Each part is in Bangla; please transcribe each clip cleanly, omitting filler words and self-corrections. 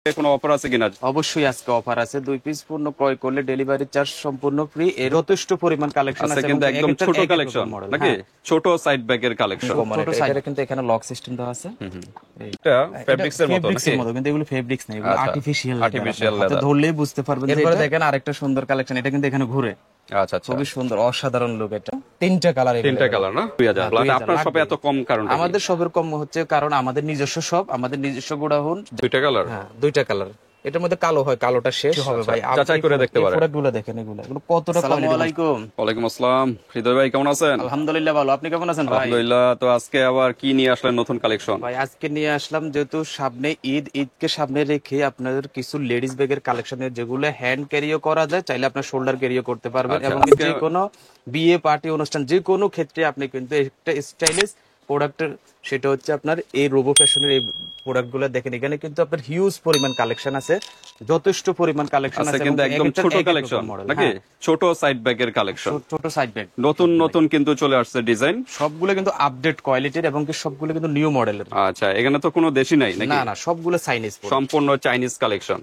কোনো অফার আছে কিনা? অবশ্যই আজকে অফার আছে। 2 পিস পণ্য ক্রয় করলে ডেলিভারি চার্জ সম্পূর্ণ ফ্রি। এর যথেষ্ট পরিমাণ কালেকশন আছে আছে কিন্তু একদম ছোট কালেকশন মডেল নাকি? ছোট সাইড ব্যাগের কালেকশন। ছোট সাইজের কিন্তু এখানে লক সিস্টেম দেওয়া আছে। এটা ফেব্রিক্স এর মতো ফেব্রিক্স নাকি? এর মতো, কিন্তু এগুলো ফেব্রিক্স না, এগুলো আচ্ছা, আর্টিফিশিয়াল artificial লেদার। leather। ধরলেই বুঝতে পারবেন। এরপরে দেখেন আরেকটা সুন্দর কালেকশন, এটা কিন্তু এখানে ঘুরে আচ্ছা আচ্ছা, খুবই সুন্দর অসাধারণ লুক। এটা তিনটা কালার, তিনটা কালার না? 2000 আপনার শপে এত কম কারণ? আমাদের সবের কম হচ্ছে কারণ আমাদের নিজস্ব শপ, আমাদের নিজস্ব গোডাউন। দুইটা কালার? হ্যাঁ, দুইটা কালার। এটার মধ্যে কালো হয়, কালোটা শেষ হবে ভাই। যাচাই করে দেখতে পারেন। প্রোডাক্টগুলো দেখেন, এগুলো কতটা। আসসালামু আলাইকুম। ওয়ালাইকুম আসসালাম। হৃদয় ভাই কেমন আছেন? আলহামদুলিল্লাহ ভালো, আপনি কেমন আছেন ভাই? আলহামদুলিল্লাহ। তো আজকে আবার কি নিয়ে আসলেন নতুন কালেকশন? ভাই আজকে নিয়ে আসলাম, যেহেতু সামনে ঈদ, ঈদকে সামনে রেখে আপনাদের কিছু লেডিস ব্যাগের কালেকশন, যেগুলো হ্যান্ড ক্যারিও করা যায়, চাইলে আপনার শোল্ডার ক্যারিও করতে পারবেন। আচ্ছা, এবং আজকে যে কোনো বিয়ে পার্টি অনুষ্ঠান, যে কোনো ক্ষেত্রে আপনি কিন্তু একটা স্টাইলিশ প্রোডাক্টের, সেটা হচ্ছে আপনার এই রোবো ফ্যাশনের এই প্রোডাক্টগুলো দেখেন। এখানে কিন্তু আপনার হিউজ পরিমাণ কালেকশন আছে, যথেষ্ট পরিমাণ কালেকশন আছে আছে। কিন্তু একদম ছোট কালেকশন নাকি? ছোট সাইড ব্যাগের কালেকশন, ছোট সাইড ব্যাগ নতুন নতুন কিন্তু চলে আসছে ডিজাইন। সবগুলো কিন্তু আপডেট কোয়ালিটির এবং কি সবগুলো কিন্তু নিউ মডেলের। আচ্ছা, এখানে তো কোনো দেশি নাই নাকি? না না, সবগুলো চাইনিজ, সম্পূর্ণ চাইনিজ কালেকশন।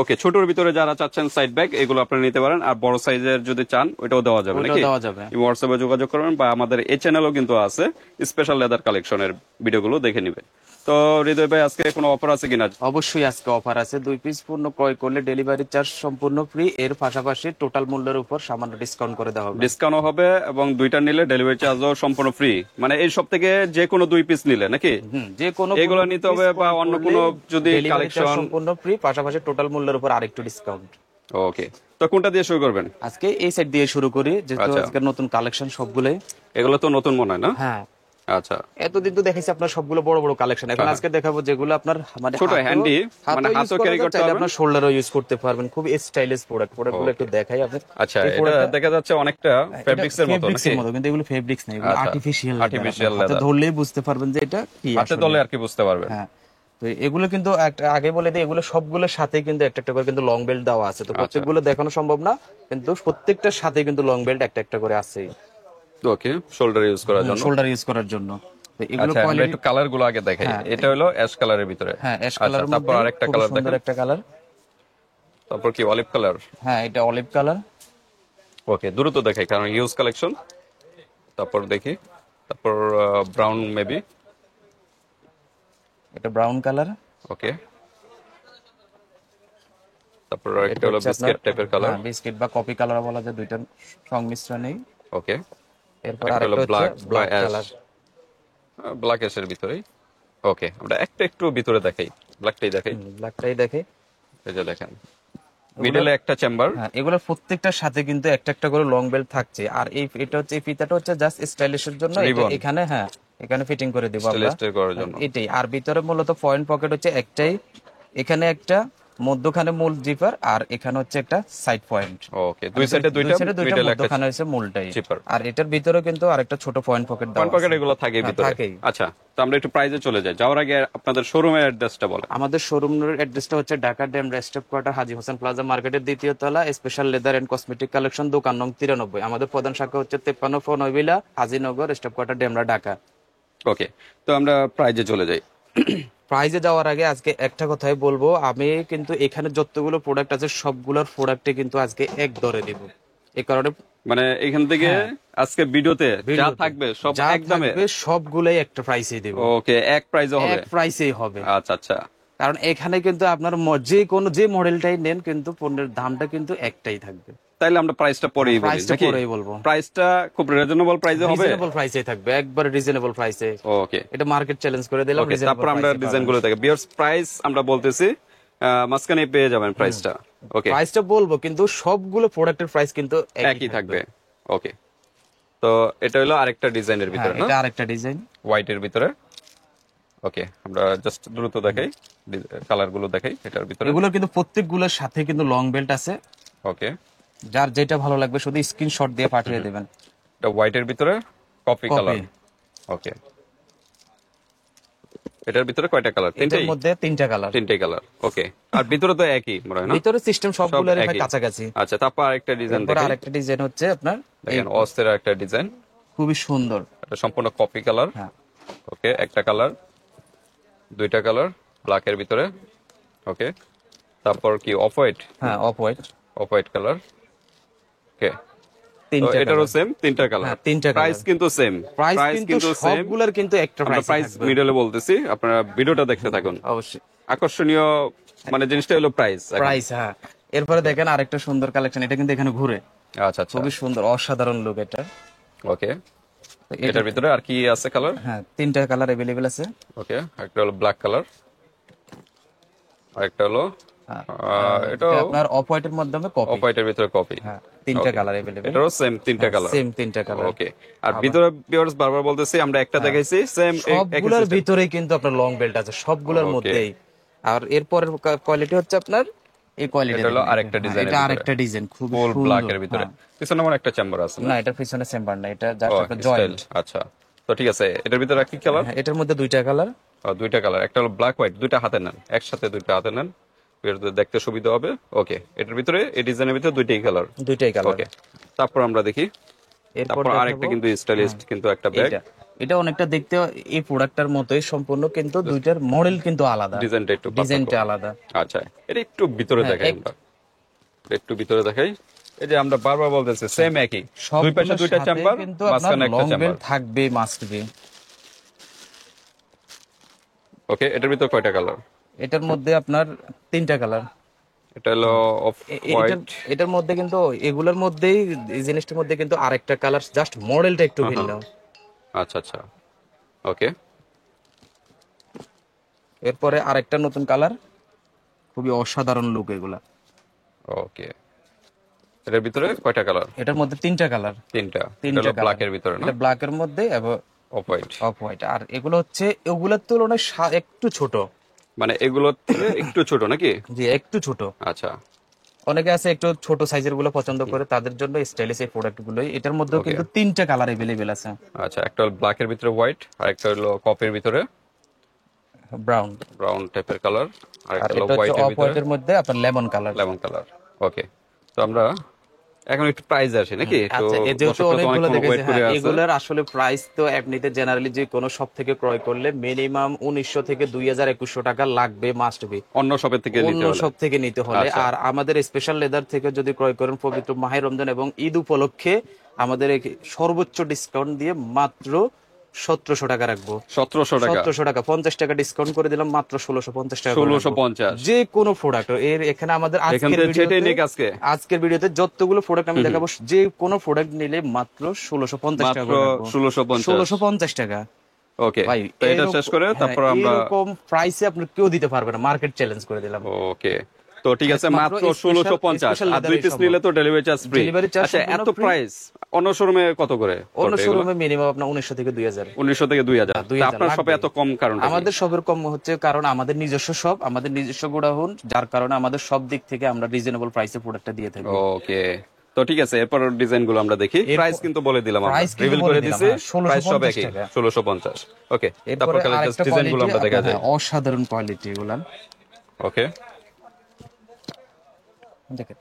ওকে, ছোটর ভিতরে যারা চাচ্ছেন সাইড ব্যাগ, এগুলো আপনারা নিতে পারেন। আর বড় সাইজের যদি চান, ওটাও দেওয়া যাবে নাকি? দেওয়া যাবে। হোয়াটসঅ্যাপে যোগাযোগ করবেন, বা আমাদের এই চ্যানেলও কিন্তু আছে, স্পেশাল লেদার কালেকশনের ভিডিওগুলো দেখে নিবে। তো হৃদয় ভাই, আজকে কোনো অফার আছে কিনা? অবশ্যই আজকে অফার আছে। 2 পিস পণ্য ক্রয় করলে ডেলিভারি চার্জ সম্পূর্ণ ফ্রি। এর পাশাপাশি টোটাল মূল্যের উপর সামান্য ডিসকাউন্ট করে দেওয়া হবে। ডিসকাউন্ট হবে, এবং দুইটা নিলে ডেলিভারি চার্জও সম্পূর্ণ ফ্রি। মানে এই সব থেকে যে কোনো 2 পিস নিলে নাকি? যে কোনো এগুলো নিতে হবে, বা অন্য কোনো যদি কালেকশন সম্পূর্ণ ফ্রি, পাশাপাশি টোটাল মূল্যের উপর আরেকটু ডিসকাউন্ট। ওকে, তো কোনটা দিয়ে শুরু করবেন? আজকে এই সেট দিয়ে শুরু করি, যেহেতু আচ্ছা। আজকে নতুন কালেকশন সবগুলোই। এগুলো তো নতুন মনে হয় না? হ্যাঁ, আচ্ছা। এতদিন তো দেখেছি আপনার সবগুলো বড় বড় কালেকশন, এখন আজকে দেখাবো যেগুলো আপনার মানে ছোট হ্যান্ডি, মানে হাতও ক্যারি করতে পারবেন, আপনার শোল্ডারও ইউজ করতে পারবেন। খুব স্টাইলিশ প্রোডাক্টগুলো একটু দেখাই আপনি। আচ্ছা, এটা দেখা যাচ্ছে অনেকটা ফেব্রিক্স এর মতো নাকি? কিন্তু এগুলো ফেব্রিক্স না, এগুলো আর্টিফিশিয়াল লেদার। ধরলেই বুঝতে পারবেন যে এটা কি, হাতে ধরলে আর কি বুঝতে পারবেন। হ্যাঁ, তো এগুলো কিন্তু আগে বলে দিই, এগুলো সবগুলোর সাথে কিন্তু একটা একটা করে কিন্তু লং বেল্ট দেওয়া আছে। তো প্রত্যেকগুলো দেখানো সম্ভব না, কিন্তু প্রত্যেকটার সাথে কিন্তু লং বেল্ট একটা একটা করে আছে। ওকে, শোল্ডার ইউজ করার জন্য, শোল্ডার ইউজ করার জন্য। তো এগুলো আচ্ছা, আমরা একটু কালার গুলো আগে দেখাই। এটা হলো অ্যাশ কালারের ভিতরে। হ্যাঁ, অ্যাশ আচ্ছা, কালারের তারপর মধ্যে আরেকটা খুব কালার সুন্দর দেখেন। একটা কালার। তারপর কি অলিভ কালার? হ্যাঁ, এটা অলিভ কালার। ওকে, দ্রুত দেখাই কারণ ইউজ কালেকশন। তারপর দেখি, তারপর ব্রাউন মেবি। এটা ব্রাউন কালার। ওকে, তারপর একটা হলো বিস্কিট টাইপের কালার। হ্যাঁ, বিস্কিট বা কফি কালার বলা যায়, দুইটার সংমিশ্রণেই। ওকে, এরপর একটা হলো আরেকটা ব্ল্যাক, হচ্ছে ব্ল্যাক কালার। ব্ল্যাক অ্যাশের ভিতরেই। ওকে, আমরা একটা একটু ভিতরে দেখাই, ব্ল্যাকটাই দেখাই। ব্ল্যাকটাই দেখে। এই যে দেখেন, মিডলে একটা চেম্বার। হ্যাঁ, এগুলোর প্রত্যেকটার সাথে কিন্তু একটা একটা করে লং বেল্ট থাকছে। আর এটা হচ্ছে, এই ফিতাটা হচ্ছে জাস্ট স্টাইলিশের জন্য। এখানে হ্যাঁ, এখানে ফিটিং করে দেব আমরা করার জন্য এটাই। আর ভিতরে মূলত পয়েন্ট পকেট হচ্ছে একটাই, এখানে একটা, মধ্যখানে মূল জিপার, আর এখানে হচ্ছে একটা সাইড পয়েন্ট। ওকে, দুই সাইডে দুইটা, মিডলে একটা, মধ্যখানে হচ্ছে মূলটাই জিপার। আর এটার ভিতরে কিন্তু আরেকটা ছোট পয়েন্ট পকেট দেওয়া পয়েন্ট আছে। পকেট এগুলো থাকে ভিতরে। আচ্ছা, তো আমরা একটু প্রাইসে চলে যাই। যাওয়ার আগে আপনাদের শোরুমের অ্যাড্রেসটা বলেন। আমাদের শোরুমের অ্যাড্রেসটা হচ্ছে Dhaka Demra step quarter, Haji Hossain plaza মার্কেটের দ্বিতীয় তলা, special leather and cosmetic collection, দোকান নং 93। আমাদের প্রধান শাখা হচ্ছে 53 ফনবিলা, Hajinagar, step quarter, Demra, Dhaka. Okay, তো আমরা প্রাইজে চলে যাই। প্রাইজে যাওয়ার আগে আজকে একটা কথাই বলবো, আমি কিন্তু এখানে যতগুলো প্রোডাক্ট আছে সবগুলোর প্রোডাক্টে কিন্তু আজকে এক দরে দিব। এই কারণে মানে এখান থেকে আজকে ভিডিওতে যা থাকবে সব একদমে, সবগুলাই একটা প্রাইসে দেব। ওকে, এক প্রাইজে হবে, এক প্রাইসেই হবে। আচ্ছা আচ্ছা। কারণ এখানে কিন্তু আপনার যে কোনো যে মডেলটাই নেন, কিন্তু পণ্যের দামটা কিন্তু একটাই থাকবে। তাইলে আমরা প্রাইসটা পরেই বলি নাকি? বলবো প্রাইসটা খুব রিজনেবল প্রাইসে হবে। রিজনেবল প্রাইসে থাকবে, একবার রিজনেবল প্রাইসে। ওকে, এটা মার্কেট চ্যালেঞ্জ করে দিলাম। ওকে, তারপর আমরা ডিজাইনগুলো দেখি। বিয়ার্স, প্রাইস আমরা বলতেছি, মাঝখানে পেয়ে যাবেন প্রাইসটা। ওকে, প্রাইসটা বলবো, কিন্তু সবগুলো প্রোডাক্টের প্রাইস কিন্তু একই থাকবে। ওকে, তো এটা হলো আরেকটা ডিজাইনের ভিতরে না? এটা আরেকটা ডিজাইন হোয়াইটের ভিতরে। ওকে, আমরা জাস্ট দ্রুত দেখাই, কালার গুলো দেখাই এটার ভিতরে। এগুলো কিন্তু প্রত্যেকগুলোর সাথে কিন্তু লং বেল্ট আছে। ওকে, যার যেটা ভালো লাগবে শুধু স্ক্রিনশট দিয়ে পাঠিয়ে দেবেন। এটা হোয়াইটের ভিতরে কফি কালার। ওকে, এটার ভিতরে কয়টা কালার? এটার মধ্যে তিনটা কালার। তিনটে কালার। ওকে, আর ভিতরে তো একই মনে হয় না? ভিতরে সিস্টেম সবগুলোর কাছাকাছি। আচ্ছা, তারপর আরেকটা ডিজাইন দেখেন। আরেকটা ডিজাইন হচ্ছে আপনার, দেখেন, অস্থির একটা ডিজাইন, খুবই সুন্দর। এটা সম্পূর্ণ কফি কালার। হ্যাঁ, ওকে, একটা কালার, দুইটা কালার ব্ল্যাক এর ভিতরে। ওকে, তারপর কি অফ হোয়াইট, হ্যাঁ off white, off white colour. Okay, তো তিনটা এটারও colour। সেম তিনটা কালার, হ্যাঁ, তিনটা প্রাইস colour। কিন্তু সেম, প্রাইস প্রাইস কিন্তু কিন্তু সেম। সবগুলোর কিন্তু একটা আমরা প্রাইস প্রাইস থাকবে মিডলে বলতেছি, আপনারা ভিডিওটা দেখতে থাকুন। অবশ্যই। আকর্ষণীয় মানে জিনিসটা হলো প্রাইস। প্রাইস, হ্যাঁ। এরপরে দেখেন আরেকটা সুন্দর কালেকশন, এটা কিন্তু এখানে ঘুরে, আচ্ছা আচ্ছা, খুবই সুন্দর অসাধারণ লুক এটা। ওকে। তো এটা, এটার ভিতরে আর কি আছে কালার? হ্যাঁ তিনটা কালার अवेलेबल আছে। ওকে, একটা হলো ব্ল্যাক কালার, আরেকটা হলো হ্যাঁ, এটা এটা আপনার অফ হোয়াইটের মাধ্যমে অফ কপি। হোয়াইটের ভিতরে কপি। হ্যাঁ, তিনটা কালার अवेलेबल। এটারও সেম তিনটা কালার, সেম তিনটা কালার। ওকে। আর ভিতরে ভিউয়ার্স বারবার বলতেছি আমরা একটা দেখাইছি সেম, সবগুলোর ভিতরেই কিন্তু আপনার লং বেল্ট আছে সবগুলোর Okay. মধ্যেই। আর এরপরের কোয়ালিটি হচ্ছে আপনার এই কোয়ালিটি। এটা হলো আরেকটা ডিজাইন, এটা আরেকটা ডিজাইন, খুব ফুল সুন্দর। ব্ল্যাক এর ভিতরে। পিছনে আমার একটা চেম্বার আছে না? না, এটার পিছনে চেম্বার না, এটা ও, জাস্ট আপনার স্টাইল। জয়েন্ট। আচ্ছা, তো ঠিক আছে। এটার ভিতরে আর কি কালার? এটার মধ্যে দুইটা কালার। দুইটা কালার, একটা হলো ব্ল্যাক হোয়াইট, দুইটা হাতে নেন, একসাথে দুইটা হাতে নেন, এর দেখতে সুবিধা হবে। ওকে, এটার ভিতরে এই ডিজাইনের ভিতরে দুইটাই কালার। দুইটাই কালার। ওকে, তারপর আমরা দেখি। এরপর তারপর আরেকটা কিন্তু স্টাইলিশ কিন্তু একটা ব্যাগ, এটা, এটা অনেকটা দেখতে এই প্রোডাক্টটার মতোই সম্পূর্ণ, কিন্তু দুইটার মডেল কিন্তু আলাদা, ডিজাইনটা একটু ডিজাইনটা আলাদা। আচ্ছা, এটা একটু ভিতরে দেখাই আমরা, একটু ভিতরে দেখাই। এই যে আমরা বারবার বলতেছি সেম একই, দুই পাশে দুইটা চেম্বার, কিন্তু মাঝখানে আপনার একটা লং চেম্বার। বেল্ট থাকবে, মাস্ট বি। ওকে, এটার ভিতর কয়টা কালার? এটার মধ্যে আপনার তিনটা কালার। এটা হলো অফ হোয়াইট। এটার মধ্যে কিন্তু এগুলোর মধ্যেই, এই জিনিসটার মধ্যে কিন্তু আরেকটা কালার, জাস্ট মডেলটা একটু ভিন্ন। আচ্ছা আচ্ছা, ওকে। এরপরে আরেকটা নতুন কালার, খুবই অসাধারণ লুক এগুলা। ওকে, এটার ভিতরে কয়টা কালার? এটার মধ্যে তিনটা কালার। তিনটা। তিনটা এটা colour। ব্ল্যাক এর ভিতরে না? এটা ব্ল্যাক এর মধ্যে এবং অফ হোয়াইট। Off white. আর এগুলো হচ্ছে ওগুলোর তুলনায় একটু ছোট। মানে এগুলোর থেকে একটু ছোট নাকি? জি, একটু ছোট। আচ্ছা, অনেকে আছে একটু ছোট সাইজের গুলো পছন্দ করে, তাদের জন্য স্টাইলিশ এই প্রোডাক্ট গুলোই। এটার মধ্যেও Okay. কিন্তু তিনটা কালার अवेलेबल আছে। আচ্ছা, একটা হলো ব্ল্যাক এর ভিতরে হোয়াইট, আর একটা হলো কফির ভিতরে ব্রাউন, ব্রাউন টাইপের কালার, আর আর একটা হলো এটা হচ্ছে হোয়াইট এর অফ ভিতরে হোয়াইটের মধ্যে আপনার lemon colour. Lemon colour. Okay, তো আমরা এখন একটু প্রাইস আসি নাকি? তো আচ্ছা, এই যেহেতু দর্শকরা তো অনেকগুলো অনেকক্ষণ দেখেছি, wait করে হ্যাঁ, আছে। এগুলোর আসলে প্রাইস তো এমনিতে জেনারেলি যে কোনো শপ থেকে ক্রয় করলে মিনিমাম 1900 থেকে 2000-2100 টাকা লাগবে, মাস্ট বি, অন্য শপের থেকে নিতে অন্য হলে। সব থেকে নিতে হলে। আচ্ছা। আর আমাদের স্পেশাল লেদার থেকে যদি ক্রয় করেন পবিত্র মাহে রমজান এবং ঈদ উপলক্ষে আমাদের এই সর্বোচ্চ ডিসকাউন্ট দিয়ে মাত্র 1700 টাকা রাখবো। 1700 টাকা, 1700 টাকা, 50 টাকা ডিসকাউন্ট করে দিলাম, মাত্র 1650 টাকা করে রাখবো। 1650। যে কোনো প্রোডাক্ট এর এখানে আমাদের এখান আজকের থেকে ছেটে নিক ভিডিওতে, আজকে। আজকের ভিডিওতে যতগুলো প্রোডাক্ট আমি দেখাবো, যে কোনো প্রোডাক্ট নিলে মাত্র 1650 টাকা মাত্র করে রাখবো। 1650। 1650 টাকা। ওকে, ভাই, তো এটা শেষ করে তারপর আমরা এরকম প্রাইসে আপনি কেউ দিতে পারবে না, মার্কেট চ্যালেঞ্জ করে দিলাম। ওকে, তো ঠিক আছে, মাত্র মাত্র 1650। special আর দুই leather-এই পিস সম্ভব। নিলে তো delivery charge free. Delivery charge আচ্ছা, সম্পূর্ণ এত free। প্রাইস অন্য শোরুমে কত করে? অন্য শোরুমে মিনিমাম আপনার 1900 থেকে 2000। 1900 থেকে 2000। 2000 আপনার শপে লাগবে। এত কম কারণ? আমাদের শপের কম হচ্ছে কারণ আমাদের নিজস্ব শপ, আমাদের নিজস্ব গোডাউন, যার কারণে আমাদের সব দিক থেকে আমরা রিজনেবল প্রাইসে প্রোডাক্টটা দিয়ে থাকি। ওকে, তো ঠিক আছে, এরপর ডিজাইন গুলো আমরা দেখি। প্রাইস কিন্তু বলে দিলাম, আমরা Price কিন্তু রিভিল বলে করে দিলাম, দিছি, হ্যাঁ, প্রাইস সব 1650 একই, টাকা। 1650। ওকে, তারপর এরপরে আরেকটা ডিজাইন গুলো আমরা দেখা যায়। অসাধারণ কোয়ালিটি এগুলা ওকে দেখেন।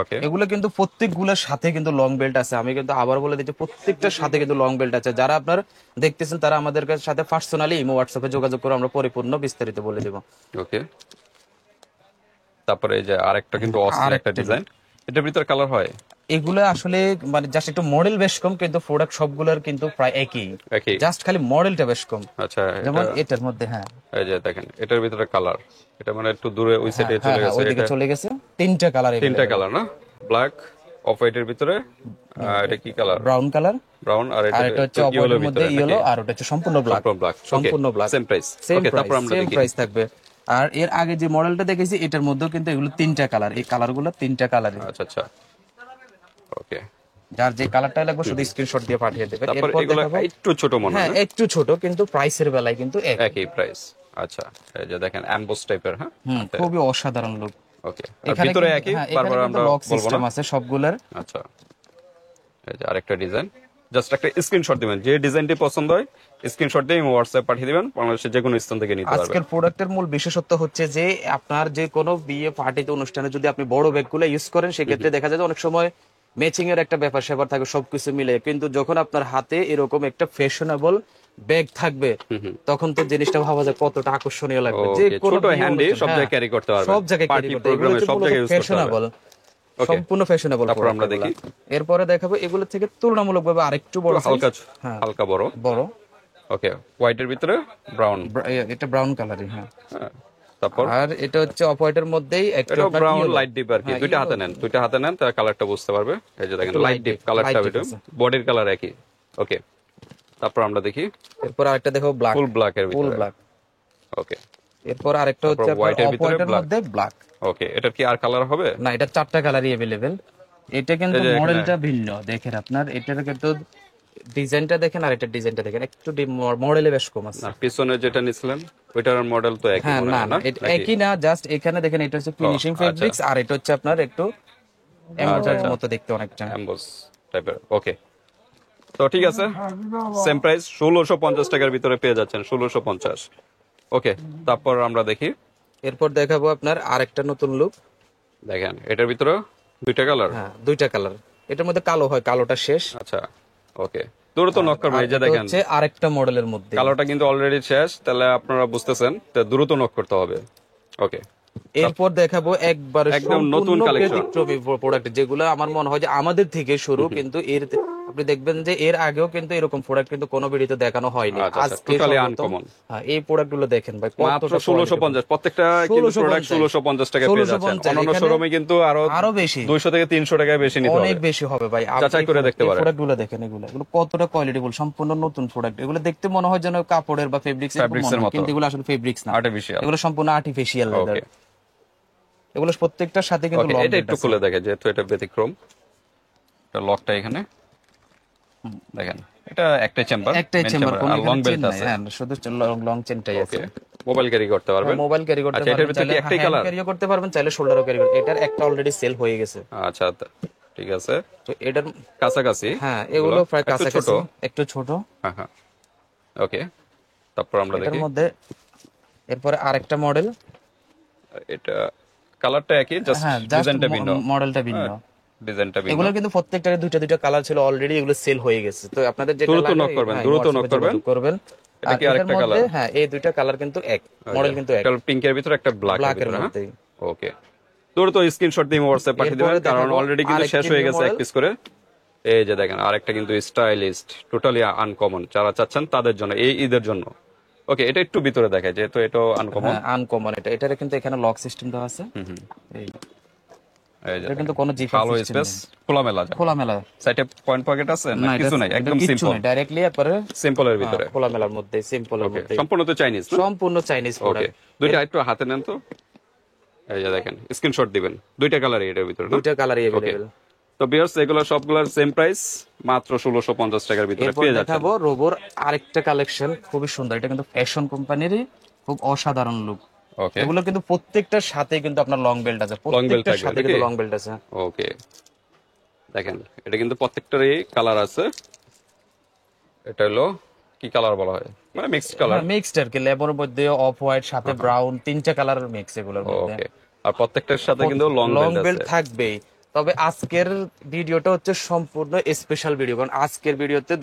ওকে, এগুলো কিন্তু প্রত্যেকগুলোর সাথে কিন্তু লং বেল্ট আছে। আমি কিন্তু আবার বলে দিচ্ছি, প্রত্যেকটার সাথে কিন্তু লং বেল্ট আছে। যারা আপনার দেখতেছেন তারা আমাদের সাথে পার্সোনালি ইমো হোয়াটসঅ্যাপে যোগাযোগ করে আমরা পরিপূর্ণ বিস্তারিত বলে দেব। ওকে, তারপরে এই যে আরেকটা কিন্তু অস্থির একটা ডিজাইন, এটার ভিতরে কালার হয়? এগুলো আসলে মানে জাস্ট একটু মডেল বেশ কম, কিন্তু প্রোডাক্ট সবগুলোর কিন্তু প্রায় একই, একই। জাস্ট খালি মডেলটা বেশ কম। আচ্ছা, যেমন এটার মধ্যে, হ্যাঁ, এই যে দেখেন, এটার ভিতরে কালার, এটা মানে একটু দূরে ওই সাইডে হ্যাঁ, চলে হ্যাঁ, গেছে। ওইদিকে এটা চলে গেছে। তিনটা কালার, তিনটা কালার না? ব্ল্যাক, অফ হোয়াইটের ভিতরে, এটা কি কালার? ব্রাউন কালার, ব্রাউন, আর আর এটা হচ্ছে অপরের মধ্যে ইয়েলো, আর ওটা হচ্ছে সম্পূর্ণ ব্ল্যাক। ব্ল্যাক, সম্পূর্ণ ব্ল্যাক, সেম প্রাইস। সেম ওকে, তারপর প্রাইস, আমরা সেম দেখি। প্রাইস থাকবে। আর এর আগে যে মডেলটা দেখেছি এটার মধ্যেও কিন্তু এগুলো তিনটা কালার, এই কালারগুলো তিনটা কালার। আচ্ছা আচ্ছা, ওকে। যার যে কালারটা লাগবে শুধু স্ক্রিনশট দিয়ে পাঠিয়ে দেবেন। তারপর এরপর এগুলো দেখাবো, একটু ছোট মনে হ্যাঁ হয় না? একটু ছোট, কিন্তু প্রাইসের বেলায় কিন্তু এক। একই প্রাইস। আচ্ছা, এই যে দেখেন এমবোস টাইপের, হ্যাঁ, খুবই অসাধারণ লুক। ওকে। আর ভিতরে একই, বারবার আমরা লক বলবো সিস্টেম না। আছে সবগুলোর। আচ্ছা, এই যে আরেকটা ডিজাইন, জাস্ট একটা স্ক্রিনশট দিবেন, যে ডিজাইনটি পছন্দ হয় স্ক্রিনশট দিয়ে হোয়াটসঅ্যাপ পাঠিয়ে দিবেন, বাংলাদেশের যে কোনো স্থান থেকে নিতে পারবেন। আজকের প্রোডাক্টের মূল বিশেষত্ব হচ্ছে যে আপনার যে কোনো বিয়ে পার্টিতে অনুষ্ঠানে যদি আপনি বড় ব্যাগগুলো ইউজ করেন, সেক্ষেত্রে দেখা যায় যে অনেক সময় ম্যাচিং এর একটা ব্যাপার স্যাপার থাকে, সবকিছু মিলে। কিন্তু যখন আপনার হাতে এরকম একটা ফ্যাশনেবল ব্যাগ থাকবে, তখন তো জিনিসটা ভাবা যায় কতটা আকর্ষণীয় লাগবে। যে Okay, কোনো ছোট হ্যান্ডি সব জায়গায় ক্যারি করতে পারবে, সব জায়গায় ক্যারি পার্টি করতে, এগুলো প্রোগ্রামে হচ্ছে সব মূলত জায়গায় ইউজ করতে পারবে। ফ্যাশনেবল, Okay, সম্পূর্ণ ফ্যাশনেবল। তারপর আমরা দেখি এরপরে দেখাবো এগুলো থেকে তুলনামূলকভাবে আরেকটু বড় size, হালকা হ্যাঁ হালকা বড়। বড়, ওকে, হোয়াইটের ভিতরে ব্রাউন। এটা ব্রাউন কালারই, হ্যাঁ। তারপর আর এটা হচ্ছে অফ হোয়াইটের মধ্যেই একটু এটা আপনার ব্রাউন yellow। লাইট ডিপ আর কি, হ্যাঁ, দুইটা yellow। হাতে নেন, দুইটা হাতে নেন তার কালারটা বুঝতে পারবে। এই যে দেখেন একটু লাইট light ডিপ deep, কালারটা, light deep ভিডিও আছে। বডির কালার একই। ওকে, তারপর আমরা দেখি এরপর আরেকটা দেখো ব্ল্যাক, ফুল ব্ল্যাক এর ফুল ভিতরে। ব্ল্যাক। ওকে, এরপর আরেকটা হচ্ছে তারপর white এর অফ ভিতরে হোয়াইটের black। মধ্যে ব্ল্যাক। ওকে, এটার কি আর কালার হবে? না, এটা 4টা কালারই अवेलेबल। এটা কিন্তু এই যে এখানে- মডেলটা ভিন্ন, দেখেন আপনার এটার কিন্তু ডিজাইনটা দেখেন আর এটার ডিজাইনটা দেখেন, একটু মডেলে বেশ কম আছে। না, পিছনে যেটা নিছিলেন ওইটার মডেল তো একই হ্যাঁ, মনে না হয় না, না, এটা একই না, জাস্ট এখানে দেখেন এটা হচ্ছে ফিনিশিং আচ্ছা। ফেব্রিক্স, আর এটা হচ্ছে আপনার একটু এমব্রয়ডারির মতো দেখতে অনেকটা। এমবস টাইপের। ওকে, তো ঠিক আছে, সেম প্রাইস 1650 টাকার ভিতরে পেয়ে যাচ্ছেন, 1650। ওকে, তারপর আমরা দেখি, এরপর দেখাবো আপনার আরেকটা নতুন লুক। দেখেন এটার ভিতরে দুইটা কালার। হ্যাঁ, দুইটা কালার, এটার মধ্যে কালো হয়, কালোটা শেষ। আচ্ছা, ওকে, দ্রুত নক করবেন। এই যে এটা দেখেন হচ্ছে আরেকটা মডেলের মধ্যে। কালোটা কিন্তু অলরেডি শেষ, তাহলে আপনারা বুঝতেছেন তো দ্রুত নক করতে হবে। ওকে, এরপর দেখাবো একবার একদম নতুন collection। প্রোডাক্ট, যেগুলো আমার মনে হয় যে আমাদের থেকে শুরু, কিন্তু এর আপনি দেখবেন যে এর আগেও কিন্তু এরকম প্রোডাক্ট কিন্তু কোনো ভিডিওতে দেখানো হয়নি। আচ্ছা, আজকে টোটালি সর্বপ্রথম। আনকমন। হ্যাঁ, এই প্রোডাক্ট গুলো দেখেন ভাই, মাত্র কতটা 1650, প্রত্যেকটা কিন্তু প্রোডাক্ট 1650 টাকা পেয়ে যাচ্ছেন। 1650, অন্যান্য এখানে শোরুমে কিন্তু আরো বেশি, 200 থেকে 300 টাকা বেশি নিতে অনেক হবে। বেশি হবে ভাই। যাচাই করে দেখতে পারেন। প্রোডাক্ট গুলো দেখেন, এগুলো কতটা কোয়ালিটিফুল, সম্পূর্ণ নতুন প্রোডাক্ট। এগুলো দেখতে মনে হয় যেন কাপড়ের বা ফেব্রিক্স এর মতো, কিন্তু এগুলো আসলে ফেব্রিক্স না, আর্টিফিশিয়াল। এগুলো সম্পূর্ণ আর্টিফিশিয়াল লেদার। ওকে, এগুলো প্রত্যেকটার সাথে কিন্তু ওকে, লং এটা একটু খুলে দেখে, যেহেতু এটা ব্যতিক্রম। এটা লকটা এখানে দেখেন, এটা একটাই চেম্বার, একটাই চেম্বার, কোনো আর লং চেন বেল্ট নাই। আছে। হ্যাঁ, শুধু লং চেনটাই আছে। ওকে, মোবাইল ক্যারি করতে পারবেন। মোবাইল ক্যারি করতে আচ্ছা, এটার পারবেন, ভিতরে কি চাইলে একটাই হ্যান্ড কালার? ক্যারিও করতে পারবেন, চাইলে শোল্ডারও ক্যারি করতে। এটার একটা অলরেডি সেল হয়ে গেছে। আচ্ছা, ঠিক আছে, তো এটার কাছাকাছি। হ্যাঁ, এগুলো প্রায় একটু কাছাকাছি, ছোট। একটু ছোট। হ্যাঁ, হ্যাঁ, ওকে, তারপর আমরা এটার দেখি মধ্যে এরপরে আরেকটা মডেল। এটা কালারটা একই, জাস্ট হ্যাঁ, ডিজাইনটা ভিন্ন। মডেলটা ভিন্ন। ডিজাইনটা ভিন্ন। এগুলো কিন্তু প্রত্যেকটার দুইটা দুইটা কালার ছিল অলরেডি, এগুলো সেল হয়ে গেছে। তো আপনাদের যেটা দ্রুত লাগে, নক করবেন, হ্যাঁ, দ্রুত WhatsApp-এ নক করবেন। যোগাযোগ করবেন। এটা কি আর আরেকটা এটার মধ্যে, কালার? হ্যাঁ, এই দুইটা কালার কিন্তু এক, মডেল কিন্তু এক, একটা পিঙ্কের ভিতরে, একটা ব্ল্যাকের ব্ল্যাকের ভিতরে। মধ্যে। ওকে, দ্রুত স্ক্রিনশট দিয়ে হোয়াটসঅ্যাপ পাঠিয়ে দিবেন, এরপরে কারণ দেখাবো অলরেডি কিন্তু আরেকটি শেষ হয়ে new গেছে এক model। পিস করে। এই যে দেখেন আরেকটা কিন্তু স্টাইলিস্ট, টোটালি আনকমন, যারা চাচ্ছেন তাদের জন্য, এই ঈদের জন্য। ওকে, এটা একটু ভিতরে দেখায়, যেহেতু এটা আনকমন। হ্যাঁ, আনকমন। এটার কিন্তু এখানে লক সিস্টেম দেওয়া আছে। এই এই যে এটা কিন্তু কোনো জিপ ভালো স্পেস, খোলামেলা, খোলামেলা। সাইডে পয়েন্ট পকেট আছে না? না, কিছু নাই, একদম সিম্পল, ডাইরেক্টলি একবারে সিম্পলের ভিতরে। খোলামেলার মধ্যে, সিম্পলের ওকে, মধ্যে, সম্পূর্ণ তো চাইনিজ না? সম্পূর্ণ চাইনিজ ওকে, প্রোডাক্ট। দুইটা একটু হাতে নেন তো। এই যে দেখেন, স্ক্রিনশট দিবেন, দুইটা কালারই এটার ভিতরে না? দুইটা কালারই ওকে, अवेलेबल। তো ভিউয়ার্স, এগুলো সবগুলোর সেম প্রাইস, মাত্র 1650 টাকার ভিতরে এরপর পেয়ে যাচ্ছেন। দেখাবো রোবোর আরেকটা কালেকশন, খুবই সুন্দর। এটা কিন্তু ফ্যাশন কোম্পানিরই, খুব অসাধারণ লুক। ওকে, এগুলো কিন্তু প্রত্যেকটার সাথে কিন্তু আপনার লং বেল্ট আছে, Long belt প্রত্যেকটার থাকবে সাথে নাকি? কিন্তু লং বেল্ট আছে। ওকে, দেখেন এটা কিন্তু প্রত্যেকটারই কালার আছে। এটা হলো কি কালার বলা হয়, মানে মিক্সড কালার। মিক্সড আর কি, লেবার মধ্যে অফ হোয়াইট, সাথে ব্রাউন, তিনটা কালারের মিক্স এগুলোর মধ্যে। ওকে, আর প্রত্যেকটার সাথে কিন্তু লং বেল্ট বেল্ট আছে। থাকবেই। তবে আজকের ভিডিওটা হচ্ছে সম্পূর্ণ স্পেশাল ভিডিও, কারণ আজকের ভিডিওতে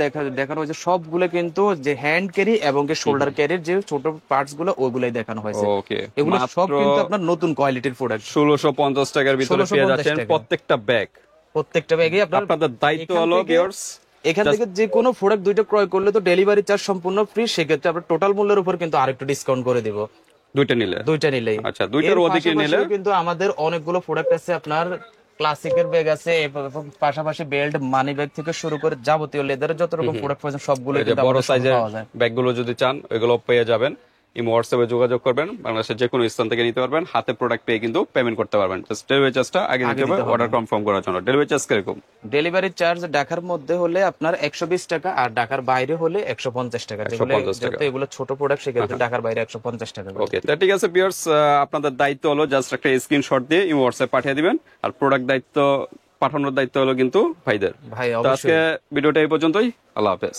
দেখানো হয়েছে সবগুলো কিন্তু যে হ্যান্ড ক্যারি এবং শোল্ডার ক্যারির যে ছোট পার্টস গুলো, ওইগুলাই দেখানো হয়েছে। ওকে, এগুলো সব মাত্র কিন্তু আপনার নতুন কোয়ালিটির প্রোডাক্ট। 1650 টাকার ভিতরে পেয়ে 1650 যাচ্ছেন টাকা। প্রত্যেকটা ব্যাগ। প্রত্যেকটা ব্যাগে আপনাদের দায়িত্ব এখান হলো থেকে- ভিউয়ার্স, এখান থেকে যে কোনো প্রোডাক্ট দুইটা ক্রয় করলে তো ডেলিভারি চার্জ সম্পূর্ণ ফ্রি, সেক্ষেত্রে আমরা টোটাল মূল্যের উপর কিন্তু আরেকটু ডিসকাউন্ট করে দিব দুইটা নিলে। দুইটা নিলেই। আচ্ছা, দুইটার এর অধিকে নিলে পাশাপাশিও কিন্তু আমাদের অনেকগুলো প্রোডাক্ট আছে, আপনার ক্লাসিকের ব্যাগ আছে, এবং পাশাপাশি বেল্ট, মানি ব্যাগ থেকে শুরু করে যাবতীয় লেদারের যত রকম প্রোডাক্ট পাওয়া যায় সবগুলো এই যে কিন্তু বড় আমাদের সাইজের পাওয়া যায়। ব্যাগগুলো যদি চান, ওইগুলো পেয়ে যাবেন। ইমো হোয়াটসঅ্যাপে যোগাযোগ করবেন, বাংলাদেশের যে কোনো স্থান থেকে নিতে পারবেন, হাতে প্রোডাক্ট পেয়ে কিন্তু পেমেন্ট করতে পারবেন। জাস্ট ডেলিভারি চার্জটা আগে দিতে হবে অর্ডার কনফার্ম করার জন্য। ডেলিভারি চার্জ কিরকম? ডেলিভারি চার্জ ঢাকার মধ্যে হলে আপনার 120 টাকা, আর ঢাকার বাইরে হলে 150 টাকা। 150 টাকা। যেহেতু এগুলো ছোট প্রোডাক্ট, সেক্ষেত্রে ঢাকার বাইরে 150 টাকা করে। ওকে, তা ঠিক আছে ভিউয়ার্স, আপনাদের দায়িত্ব হলো জাস্ট একটা স্ক্রিনশট দিয়ে ইমো হোয়াটসঅ্যাপ পাঠিয়ে দিবেন, আর প্রোডাক্ট দায়িত্ব পাঠানোর দায়িত্ব হলো কিন্তু ভাইদের। ভাই তো অবশ্যই। আজকে ভিডিওটা এই পর্যন্তই, আল্লাহ হাফেজ।